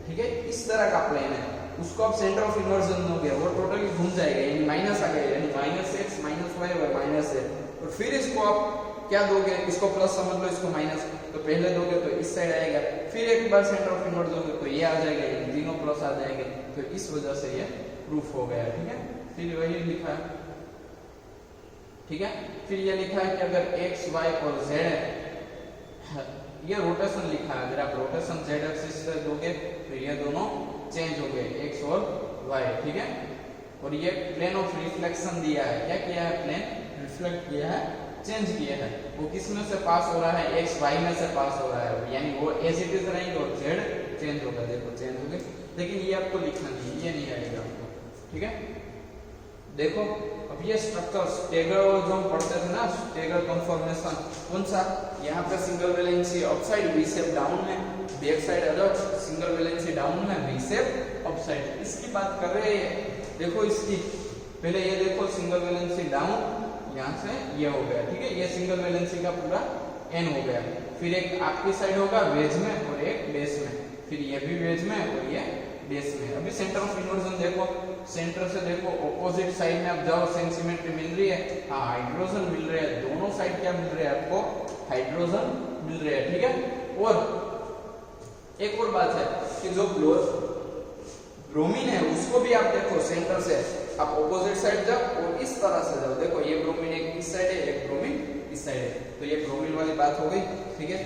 ठीक है, इस तरह का प्लेन है, उसको आप सेंटर ऑफ इन्वर्जन दोगे वो टोटली घूम जाएगा, यानी माइनस आ गया, यानी -x -y और -z, और फिर इसको आप क्या दोगे? इसको प्लस समझ लो, इसको माइनस, तो पहले दोगे तो इस साइड आएगा, फिर एक बार सेंटर ऑफ इन्वर्जन दोगे तो ये आ जाएगा, ये तीनों प्लस आ जाएंगे, तो इस वजह से ये प्रूफ हो गया। ठीक है, फिर वही लिखा है। ठीक है, फिर ये लिखा है कि अगर x y और z है, ये रोटेशन लिखा है, अगर आप रोटेशन z एक्सिस से दोगे तो ये दोनों चेंज हो गए x और y। ठीक है, और ये प्लेन ऑफ रिफ्लेक्शन दिया है, क्या किया है? प्लेन रिफ्लेक्ट किया है, चेंज किया है, वो किस में से पास हो रहा है? x y में से पास हो रहा है, यानी वो एज इट इज रहेंगे और z चेंज होगा, देखो चेंज हो गए। लेकिन ये आपको लिखना नहीं, ये नहीं आएगा आपको। ठीक है। देखो अब ये स्ट्रक्चर स्टेगर जो हम पढ़ते थे ना, स्टेगर कंफर्मेशन, कौन सा, यहाँ पे single valency upside V shape down में, बैक साइड अलग, सिंगल वैलेंसी डाउन में, वी शेप अपसाइड, इसकी बात कर रहे हैं। देखो इसकी पहले ये देखो सिंगल वैलेंसी डाउन, यहाँ से ये हो गया, ठीक है, ये सिंगल वैलेंसी का पूरा एन हो गया। फिर एक आपकी साइड होगा वेज में और एक बेस में, फिर ये भी वेज में और ये बेस में। अभी सेंटर ऑफ इन्वर्जन देखो, सेंटर से देखो ऑपोजिट साइड में आप जाओ, सेम सिमेट्री मिल रही है, हाँ हाइड्रोजन मिल रहे हैं, दोनों साइड क्या मिल रहे हैं आपको, हाइड्रोजन मिल रहे हैं, ठीक है। और एक और बात है कि जो ब्रोमीन है उसको भी आप देखो सेंटर से आप ऑपोजिट साइड जाओ और इस तरह से जाओ, देखो ये ब्रोमीन एक इस साइड है, एक ब्रोमीन इस साइड है, तो ये ब्रोमीन वाली बात हो गई, ठीक है।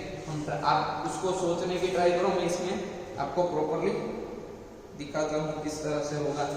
आप उसको सोचने की ट्राई करो, मैं इसमें आपको प्रॉपर्ली दिखाता हूँ किस तरह से होगा।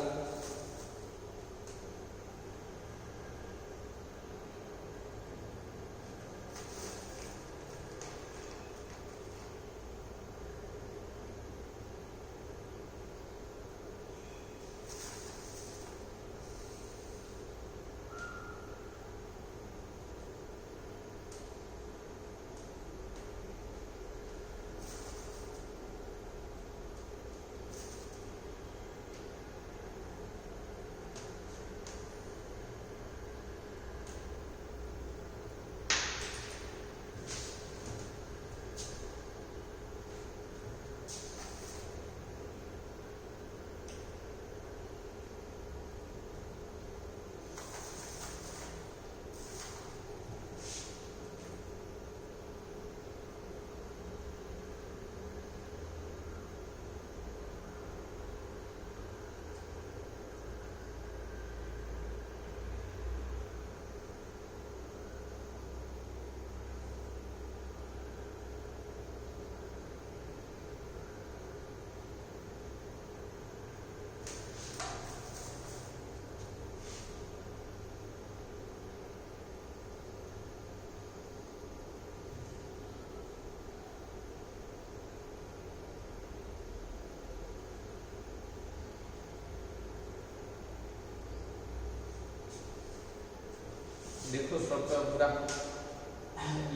देखो स्ट्रक्चर पूरा,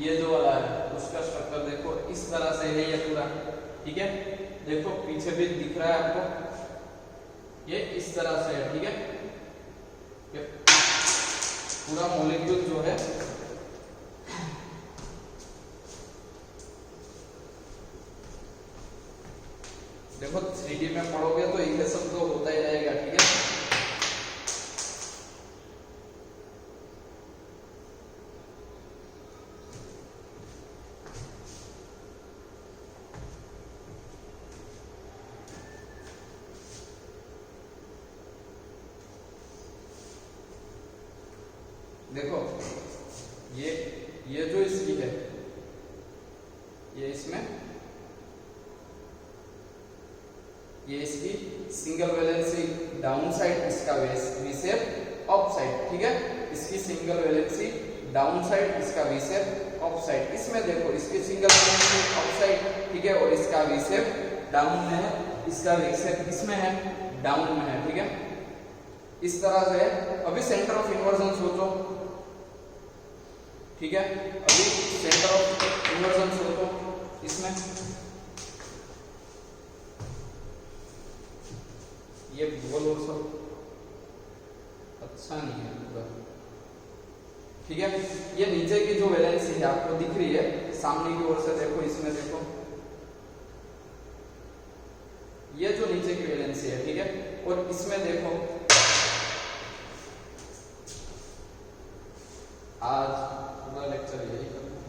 ये जो वाला है उसका स्ट्रक्चर देखो इस तरह से है ये पूरा, ठीक है। देखो पीछे भी दिख रहा है आपको, ये इस तरह से है, ठीक है। ये पूरा मॉलिक्यूल जो है देखो 3D में पढ़ोगे तो ये सब तो होता ही रहेगा, ठीक है। देखो ये जो इसकी है, ये इसमें ये इसकी सिंगल वैलेंसी डाउन साइड, इसका वी शेप अप साइड, ठीक है। इसकी सिंगल वैलेंसी डाउन साइड, इसका वी शेप अप साइड। इसमें देखो इसकी सिंगल वैलेंसी अप साइड, ठीक है, और इसका वी शेप डाउन में है, इसका वी शेप इसमें है, डाउन में है, ठीक है। इस तरह से अभी सेंटर ऑफ इन्वर्जन सोचो, ठीक है। अभी सेंटर ऑफ इन्वर्जन सोचो, इसमें ये गोल और सब अच्छा नहीं है पूरा, ठीक है। ये नीचे की जो वैलेंसी है आपको दिख रही है, सामने की ओर से देखो, इसमें देखो ये जो नीचे की वैलेंसी है, ठीक है। और इसमें देखो आज पूरा लेक्चर यही करना।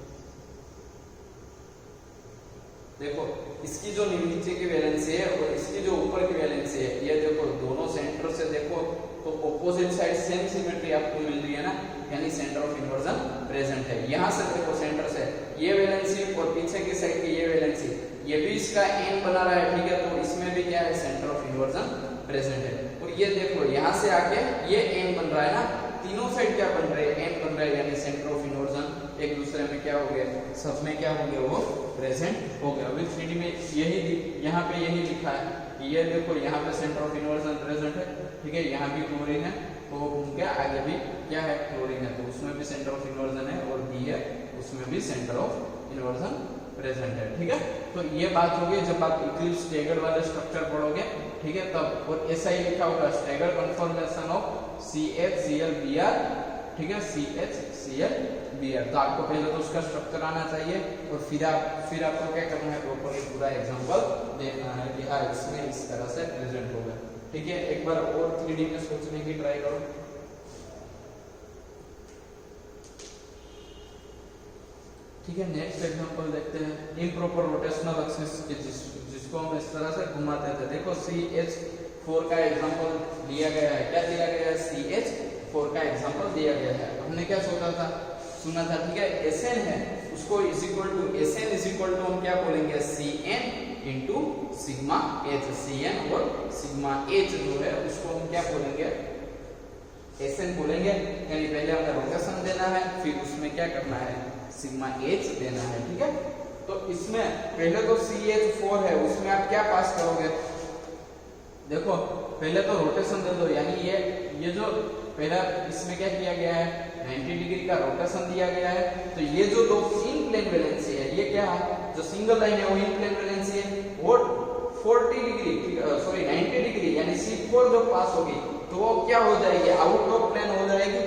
देखो इसकी जो नीचे की वैलेंसी है और इसकी जो ऊपर की वैलेंसी है, ये देखो दोनों सेंटर से देखो तो ऑपोजिट साइड सेम सिमेट्री आपको मिल रही है ना, यानी सेंटर ऑफ इन्वर्जन प्रेजेंट है। यहाँ से देखो सेंटर से ये वैलेंसी और पीछे की साइड की ये वैलेंसी, ये भी इसका एन बना रहा है, ठीक है। तो इसमें भी क्या है, सेंटर ऑफ इन्वर्जन प्रेजेंट है। और ये देखो यहाँ से आके ये एन बन रहा है ना, तीनों साइड क्या बन रहे हैं, एन बन रहा है, यानी सेंटर ऑफ इन्वर्जन एक दूसरे में क्या हो गया, सब में क्या हो गया, वो प्रेजेंट हो गया। अभी 3D में यही यहाँ पे यही लिखा है कि ये देखो यहाँ पे सेंटर ऑफ इन्वर्जन प्रेजेंट है, ठीक है, यहाँ भी क्लोरीन है तो वो घूम के आगे भी क्या है, क्लोरीन है, तो उसमें भी सेंटर ऑफ इन्वर्जन है, और बी है उसमें भी सेंटर ऑफ इन्वर्जन प्रेजेंट है। ठीक है, तो ये बात होगी जब आप इक्लिप्स स्टैगर्ड वाले स्ट्रक्चर पढ़ोगे, ठीक है, तब। और ऐसा ही लिखा होगा स्टैगर्ड कन्फॉर्मेशन ऑफ CHClBr, ठीक है, CHClBr। तो आपको पहले तो उसका स्ट्रक्चर आना चाहिए, और फिर आपको क्या करना है, प्रॉपर पूरा एग्जांपल देना है कि हाँ इसमें इस तरह से प्रेजेंट होगा। ठीक है, एक बार और 3D में सोचने की ट्राई करो। ठीक है, नेक्स्ट एग्जांपल देखते हैं। इम्प्रॉपर रोटेशनल एक्सिस, जिसको हम इस तरह से घुमाते थे। देखो CH4 का एग्जांपल दिया गया है। क्या दिया गया है, CH4 का एग्जांपल दिया गया है। हमने क्या सुना था, ठीक है, Sn है, उसको Sn इज इक्वल टू हम क्या बोलेंगे, Cn into sigma H। Cn और सिग्मा H जो है उसको हम क्या बोलेंगे, Sn बोलेंगे। यानी पहले हमें रोटेशन देना है, फिर उसमें क्या करना है, सिग्मा H देना है। ठीक है, तो इसमें पहले तो CH4 है, उसमें आप क्या पास करोगे, देखो पहले तो रोटेशन दे दो, यानी ये जो पहला इसमें क्या किया गया है, 90 डिग्री का रोटेशन दिया गया है। तो ये जो दो इन प्लेन वैलेंसी है, ये क्या है, जो सिंगल लाइन है वो इन प्लेन वैलेंसी है, और 90 डिग्री यानी C4 जो पास होगी तो वो क्या हो जाएगी, आउट ऑफ प्लेन हो जाएगी।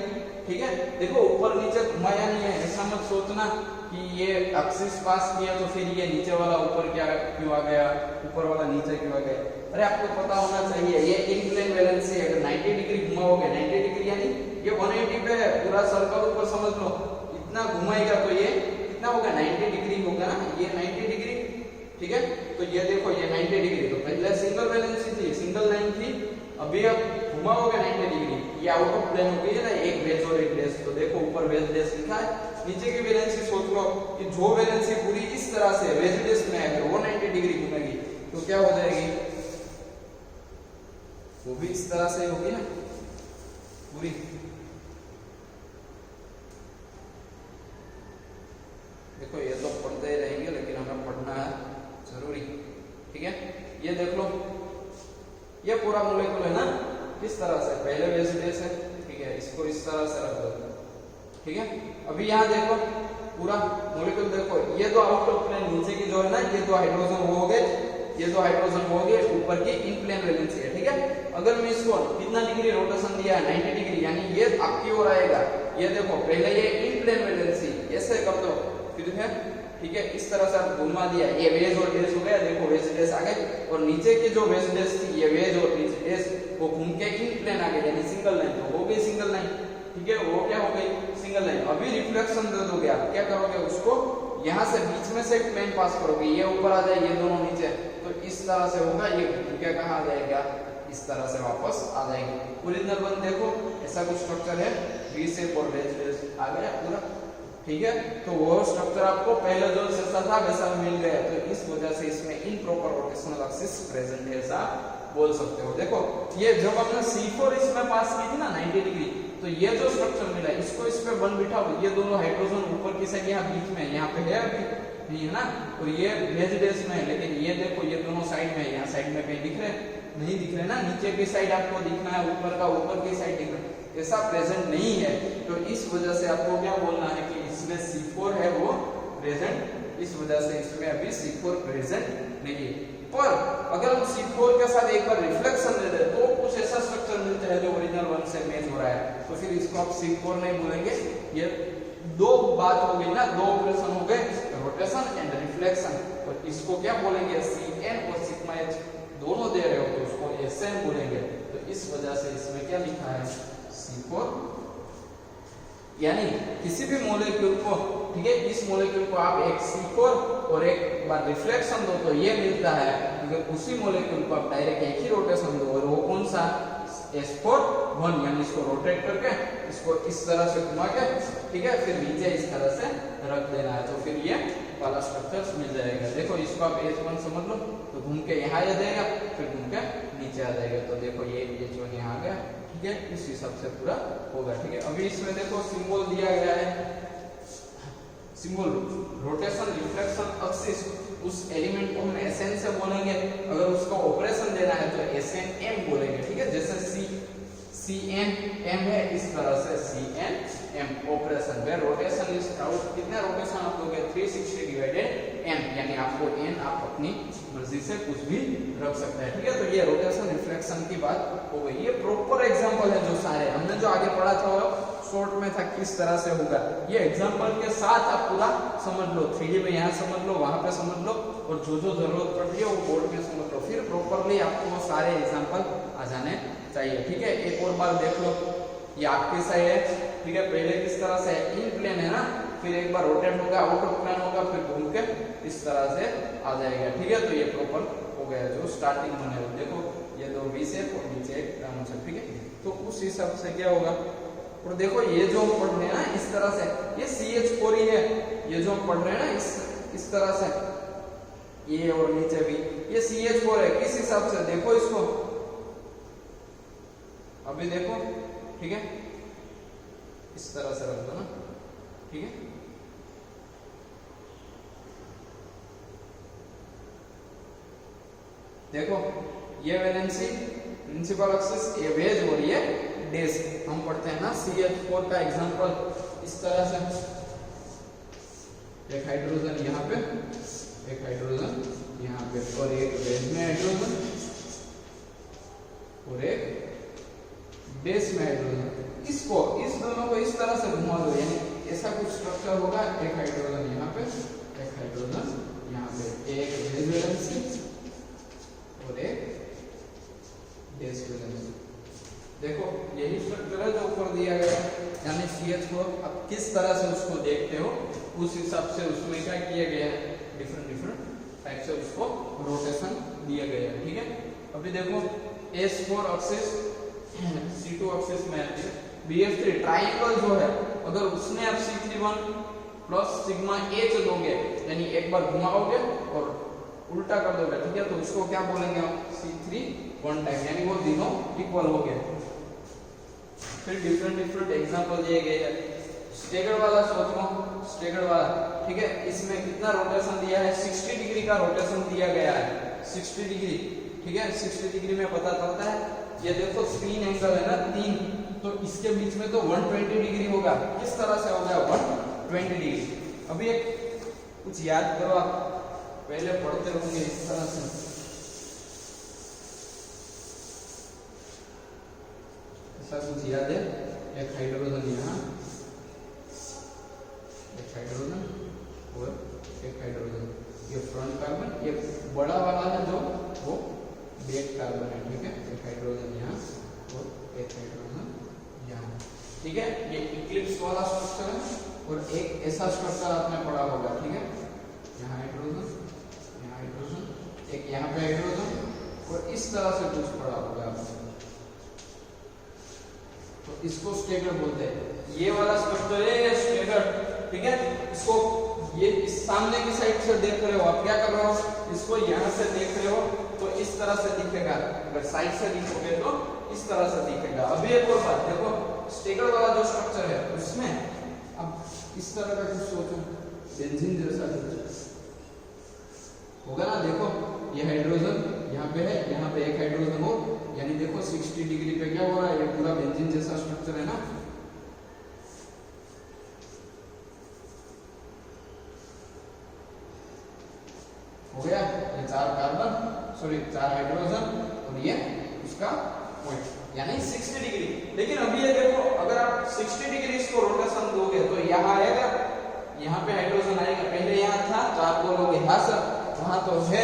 ठीक है, देखो ऊपर नीचे घुमाया नहीं है, ऐसा मत सोचना कि ये एक्सिस पास किया तो फिर ये नीचे वाला ऊपर क्या क्यों आ गया, ऊपर वाला नीचे क्यों आ गया। अरे आपको पता होना चाहिए ये इन प्लेन वैलेंसी है। अगर 90 डिग्री घुमाओगे, 90 डिग्री यानी ये 180 पे है, पूरा सर्कल ऊपर समझ लो, इतना घुमाएगा तो ये कितना होगा, 90 डिग्री होगा ना, ये 90 डिग्री। ठीक है, तो ये देखो ये 90 डिग्री, तो पहले सिंगल वैलेंसी थी, सिंगल लाइन थी, अभी अब घुमाओगे 90 डिग्री, ये आउट ऑफ प्लेन हो गई है ना, एक बेस और एक बेस। तो देखो ऊपर बेस बेस लिखा है, नीचे की वैलेंसी सोच लो कि जो वैलेंसी पूरी इस तरह से बेस बेस में है, अगर वो 90 डिग्री घूमेगी तो क्या हो जाएगी, वो भी इस तरह से होगी ना पूरी। देखो ये तो पढ़ते ही रहेंगे, लेकिन हमें पढ़ना है जरूरी। ठीक है, ये देख लो, ये पूरा मोलेक्यूल है ना, किस तरह से, पहले बेस बेस है, ठीक है, इसको इस तरह से रख दो। ठीक है, अभी यहाँ देखो पूरा मोलेक्यूल देखो, ये तो आउट ऑफ प्लेन नीचे की जो है ना, ये तो हाइड्रोजन हो गए, ये तो हाइड्रोजन हो गए, ऊपर की इन प्लेन वैलेंसी है। ठीक है, अगर मैं इसको कितना डिग्री रोटेशन दिया है, 90 डिग्री, यानी ये आपकी ओर आएगा। ये देखो पहले ये इन प्लेन वैलेंसी ऐसे कर दो, फिर है, ठीक है, इस तरह से आप घुमा दिया, ये वेज और डेस हो गया, देखो वेज डेस आ गए, और नीचे की जो वेज डेस थी, ये वेज और नीचे डेस, वो घूम के इन प्लेन आ गए, यानी सिंगल लाइन, तो हो गई सिंगल लाइन। ठीक है, वो क्या हो गई, सिंगल लाइन। अभी रिफ्लेक्शन दे दोगे आप, क्या करोगे, उसको यहाँ से बीच में से एक प्लेन पास करोगे, ये ऊपर आ जाए, ये दोनों नीचे, तो इस तरह से होगा, ये क्या कहाँ आ जाएगा, इस तरह से वापस आ जाएगी। ओरिजिनल वन देखो ऐसा कुछ स्ट्रक्चर है, बी से और वेज डेस आ गया पूरा। ठीक है, तो वो स्ट्रक्चर आपको पहले जो जैसा था वैसा मिल गया, तो इस वजह से इसमें इम्प्रॉपर रोटेशनल एक्सिस प्रेजेंट है, ऐसा बोल सकते हो। देखो ये जब हमने C4 इसमें पास की थी ना 90 डिग्री, तो ये जो स्ट्रक्चर मिला, इसको इस पे बन बिठाओ, ये दोनों हाइड्रोजन ऊपर की साइड यहाँ बीच में, यहाँ पे है अभी नहीं है ना, और ये वेज डेस में है, लेकिन ये देखो ये दोनों साइड में, यहाँ साइड में कहीं दिख रहे, नहीं दिख रहे ना, नीचे की साइड आपको दिखना है, ऊपर का ऊपर की साइड दिखना है, ऐसा प्रेजेंट नहीं है। तो इस वजह से आपको क्या बोलना है कि इसमें C4 है वो प्रेजेंट, इस वजह से इसमें अभी C4 प्रेजेंट नहीं है। पर अगर हम C4 के साथ एक बार रिफ्लेक्शन दे दें तो कुछ ऐसा स्ट्रक्चर मिलता है जो ओरिजिनल वन से मैच हो रहा है, तो फिर इसको आप C4 नहीं बोलेंगे। ये दो बात हो गई ना, दो ऑपरेशन हो गए, रोटेशन एंड रिफ्लेक्शन, और इसको क्या बोलेंगे, Cn और सिग्मा H दोनों दे रहे हो तो उसको Sn बोलेंगे। तो इस वजह से इसमें क्या लिखा है, C4, यानी किसी भी मॉलिक्यूल को, ठीक है, इस मॉलिक्यूल को आप एक C4 और एक बार रिफ्लेक्शन दो तो ये मिलता है। अगर उसी मॉलिक्यूल को आप डायरेक्ट एक ही रोटेशन दो, और वो कौन सा, S4 यानी इसको रोटेट करके इसको इस तरह से घुमा के, ठीक है, फिर नीचे इस तरह से रख देना है, तो फिर ये वाला स्ट्रक्चर मिल जाएगा। देखो इसको आप H1 समझ लो, तो घूम के यहाँ आ जाएगा, फिर घूम के नीचे आ जाएगा, तो देखो ये H1 यहाँ आ गया। ठीक है, इस हिसाब से पूरा होगा। ठीक है, अभी इसमें देखो सिंबल दिया गया है, सिंबल रोटेशन रिफ्लेक्शन एक्सिस, उस एलिमेंट को हम Sn से बोलेंगे, अगर उसका ऑपरेशन देना है तो Snm बोलेंगे। ठीक है, जैसे CN M है, इस तरह से CN M operation way rotation is कितने रोटेशन आप लोगे 360 डिवाइडेड n, यानी आपको n आप अपनी मर्जी से कुछ भी रख सकते हैं, ठीक है। तो ये रोटेशन रिफ्लेक्शन की बात हो गई। ये प्रॉपर एग्जांपल है जो सारे हमने जो आगे पढ़ा था वो शॉर्ट में था किस तरह से होगा, ये एग्जांपल के साथ आप पूरा समझ लो। 3D में यहाँ समझ लो, वहां पे समझ लो, और जो जो जरूरत पड़ रही है वो बोर्ड में समझ लो, फिर प्रॉपरली आपको वो सारे एग्जांपल आ जाने चाहिए, ठीक है। एक और बार देख लो, ये आपकी साइड है, ठीक है। पहले किस तरह से इन प्लेन है ना, फिर एक बार रोटेट होगा, आउट ऑफ प्लेन होगा, फिर घूम के इस तरह से आ जाएगा, ठीक है। तो ये प्रॉपर हो गया जो स्टार्टिंग बने हो, देखो ये दो वी शेप और नीचे एक राउंड शेप, ठीक है। तो उस हिसाब से क्या होगा, और देखो ये जो हम पढ़ रहे हैं ना इस तरह से, ये CH4 ही है, ये जो हम पढ़ रहे हैं ना इस तरह से, ये और नीचे भी ये CH4 है। किस हिसाब से देखो इसको, अभी देखो, ठीक है, इस तरह से रख दो ना, ठीक है। देखो ये वैलेंसी प्रिंसिपल एक्सिस, ये वेज और ये डेज। हम पढ़ते हैं ना CH4 का एग्जांपल इस तरह से, एक हाइड्रोजन यहाँ पे, एक हाइड्रोजन यहाँ पे, और एक बेस में हाइड्रोजन और एक बेस में हाइड्रोजन। इसको इस दोनों को इस तरह से घुमा दो, यानी ऐसा कुछ स्ट्रक्चर होगा, एक हाइड्रोजन यहाँ पे, एक हाइड्रोजन यहाँ पे, एक बेस वैलेंसी और एक बेस वैलेंसी। देखो यही स्ट्रक्चर है जो ऊपर दिया गया है, यानी CH4। अब किस तरह से उसको देखते हो उस हिसाब से उसमें क्या किया गया है, डिफरेंट टाइप से उसको रोटेशन दिया गया है, ठीक है। अभी देखो S4 एक्सिस C2 एक्सिस में है, BF3 ट्रायंगल जो है, अगर उसमें आप C31 प्लस सिग्मा H दोगे, यानी एक बार घुमाओगे और उल्टा कर दोगे, ठीक है, तो उसको क्या बोलेंगे हम C3 वन टाइम, यानी वो तीनों इक्वल हो गए। फिर डिफरेंट एग्जांपल दिए गए हैं। स्टेगर्ड वाला सोचो, स्टेगर्ड वाला, ठीक है, इसमें कितना रोटेशन दिया है, 60 डिग्री का रोटेशन दिया गया है, 60 डिग्री, ठीक है। 60 डिग्री में पता चलता है, ये देखो 3 एंगल है ना, 3, तो इसके बीच में तो 120 डिग्री होगा। किस तरह से होगा 120 डिग्री। अभी एक कुछ याद करो, आप पहले पढ़ते होंगे इस तरह से, ऐसा कुछ याद है, एक हाइड्रोजन यहाँ, एक हाइड्रोजन और एक हाइड्रोजन, ये फ्रंट कार्बन, ये बड़ा वाला है जो वो बैक कार्बन है, ठीक है। एक हाइड्रोजन यहाँ और एक हाइड्रोजन यहाँ, ठीक है। ये इक्लिप्स वाला स्ट्रक्चर है, और एक ऐसा स्ट्रक्चर आपने पढ़ा होगा, ठीक है। यहाँ हाइड्रोजन, यहाँ हाइड्रोजन, एक यहाँ पे हाइड्रोजन, और इस तरह से कुछ पढ़ा होगा आपने, तो इसको स्टेगर्ड बोलते हैं। ये वाला स्ट्रक्चर है स्टेगर्ड, ठीक है। इसको ये इस सामने की साइड से देख रहे हो, आप क्या कर रहे हो, इसको यहाँ से देख रहे हो तो इस तरह से दिखेगा, अगर साइड से देखोगे तो इस तरह से दिखेगा। अभी एक और बात देखो, स्टेगर्ड वाला जो स्ट्रक्चर है उसमें अब इस तरह का कुछ सोचो, बेंजीन जैसा कुछ होगा ना। देखो ये हाइड्रोजन यहाँ पे है, यहाँ पे एक हाइड्रोजन हो, यानी देखो 60 डिग्री पे क्या हो रहा है, ये पूरा बेंजीन जैसा स्ट्रक्चर है ना। हो गया, ये 4 कार्बन, सॉरी 4 हाइड्रोजन, और ये उसका पॉइंट, यानी 60 डिग्री। लेकिन अभी ये देखो, अगर आप 60 डिग्री इसको रोटेशन दोगे तो यहाँ आएगा, यहाँ पे हाइड्रोजन आएगा, पहले यहाँ था तो आप बोलोगे हाँ सर वहां तो है,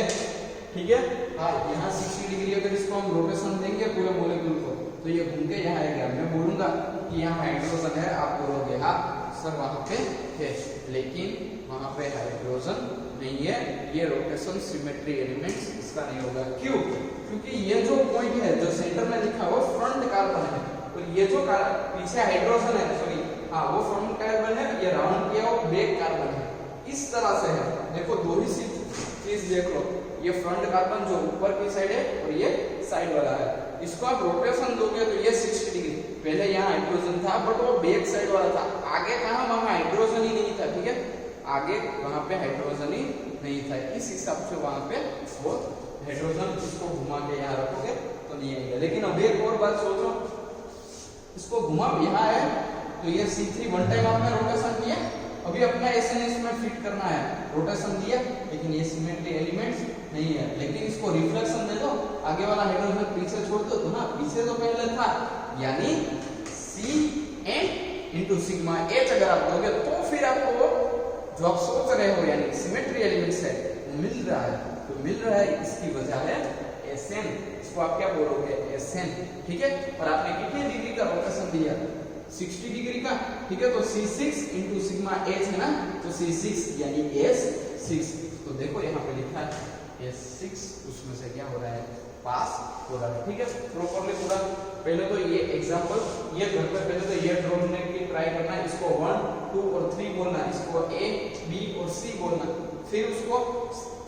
ठीक है। हाँ, यहाँ 60 डिग्री अगर इसको हम रोटेशन देंगे पूरे मॉलिक्यूल को तो ये घूम के यहाँ आएगा। मैं बोलूंगा कि यहाँ हाइड्रोजन है, आप बोलोगे हाँ सर वहां पे है, लेकिन वहां पे हाइड्रोजन नहीं है, ये रोटेशन सिमेट्री एलिमेंट्स इसका नहीं होगा। क्यों? क्योंकि ये जो पॉइंट है जो सेंटर में लिखा हुआ फ्रंट कार्बन है, और ये जो पीछे हाइड्रोजन है, सॉरी हाँ वो फ्रंट कार्बन है, ये राउंड किया हुआ बैक कार्बन है, इस तरह से है। देखो दो ही चीज देख लो, ये फ्रंट कार्बन जो ऊपर की साइड है और ये साइड वाला है, इसको आप रोटेशन दोगे तो ये 60 डिग्री, पहले यहाँ हाइड्रोजन था बट वो बैक साइड वाला था, आगे कहाँ वहां हाइड्रोजन ही नहीं था, ठीक है, आगे वहां पे हाइड्रोजन ही नहीं था, इस हिसाब से वहां पे वो हाइड्रोजन इसको घुमा के यहाँ रखोगे तो नहीं आएगा। लेकिन अब एक और बात सोचो, इसको घुमा यहाँ है तो ये C3 वन टाइम आपने रोटेशन किया, अभी अपना SN इसमें फिट करना है, रोटेशन दिया लेकिन ये सिमेट्री एलिमेंट्स नहीं है, लेकिन इसको रिफ्लेक्शन दे दो, आगे वाला हाइड्रोजन पीछे छोड़ दो तो ना, पीछे तो पहले था, यानी CN इंटू सिग्मा H अगर आप दोगे तो फिर आपको जो आप सोच रहे हो यानी सिमेट्री एलिमेंट्स है वो मिल रहा है, तो मिल रहा है इसकी वजह है SN, इसको आप क्या बोलोगे SN, ठीक है। और आपने कितने डिग्री का रोटेशन दिया, 60 डिग्री का, ठीक है, तो C6 इंटू सिग्मा H है ना, तो C6 यानी S6, तो देखो यहाँ पे लिखा है S6, उसमें से क्या हो रहा है पास हो रहा है, ठीक है। प्रॉपर्ली पूरा पहले तो ये एग्जांपल ये घर पे पहले तो ये ड्रॉ करने की ट्राई करना, इसको 1 2 और 3 बोलना, इसको A B और C बोलना, फिर उसको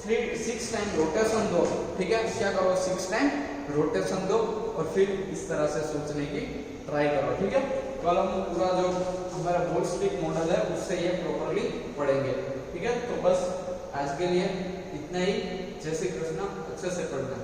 6 टाइम रोटेशन दो, ठीक है, क्या करो 6 टाइम रोटेशन दो और फिर इस तरह से सोचने की ट्राई करो, ठीक है। कल हम पूरा जो हमारा बोल्ट्जमैन मॉडल है उससे ये प्रॉपर्ली पढ़ेंगे, ठीक है। तो बस आज के लिए इतना ही, जय श्री कृष्ण, अच्छे से पढ़ना।